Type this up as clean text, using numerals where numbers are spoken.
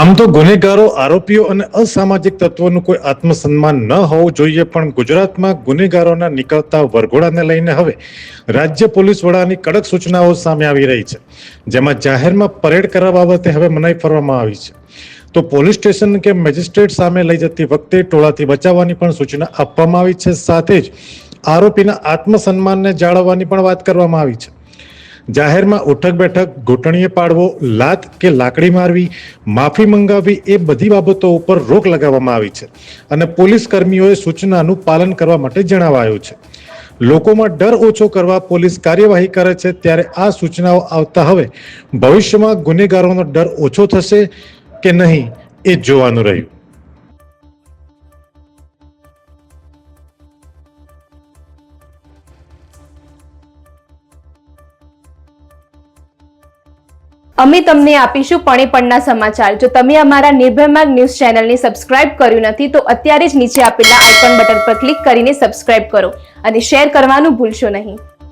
આમ તો ગુનેગારો, આરોપીઓ અને અસામાજિક તત્વોનું કોઈ આત્મસન્માન ન હોવું જોઈએ, પણ ગુજરાતમાં ગુનેગારોના નીકળતા વરઘોડાને લઈને હવે રાજ્ય પોલીસ વડાની કડક સૂચનાઓ સામે આવી રહી છે, જેમાં જાહેરમાં પરેડ કરવા બાબતે હવે મનાઈ ફરવામાં આવી છે. તો પોલીસ સ્ટેશન કે મેજિસ્ટ્રેટ સામે લઈ જતી વખતે ટોળાથી બચાવવાની પણ સૂચના આપવામાં આવી છે. સાથે જ આરોપીના આત્મસન્માનને જાળવવાની પણ વાત કરવામાં આવી છે. જાહેરમાં ઉઠક બેઠક, ઘૂંટણીએ પાડવો, લાત કે લાકડી મારવી, માફી મંગાવવી એ બધી બાબતો ઉપર રોક લગાવવામાં આવી છે અને પોલીસ કર્મીઓએ સૂચનાનું પાલન કરવા માટે જણાવાયું છે. લોકોમાં ડર ઓછો કરવા પોલીસ કાર્યવાહી કરે છે, ત્યારે આ સૂચનાઓ આવતા હવે ભવિષ્યમાં ગુનેગારોનો ડર ઓછો થશે કે નહીં એ જોવાનું રહ્યું. અમે તમને આપીશું પળેપળના સમાચાર. જો તમે અમારા નિર્ભય માર્ગ ન્યૂઝ ચેનલને સબસ્ક્રાઇબ કર્યું નથી તો અત્યારે જ નીચે આપેલા આઇકોન બટન પર ક્લિક કરીને સબસ્ક્રાઇબ કરો અને શેર કરવાનું ભૂલશો નહીં.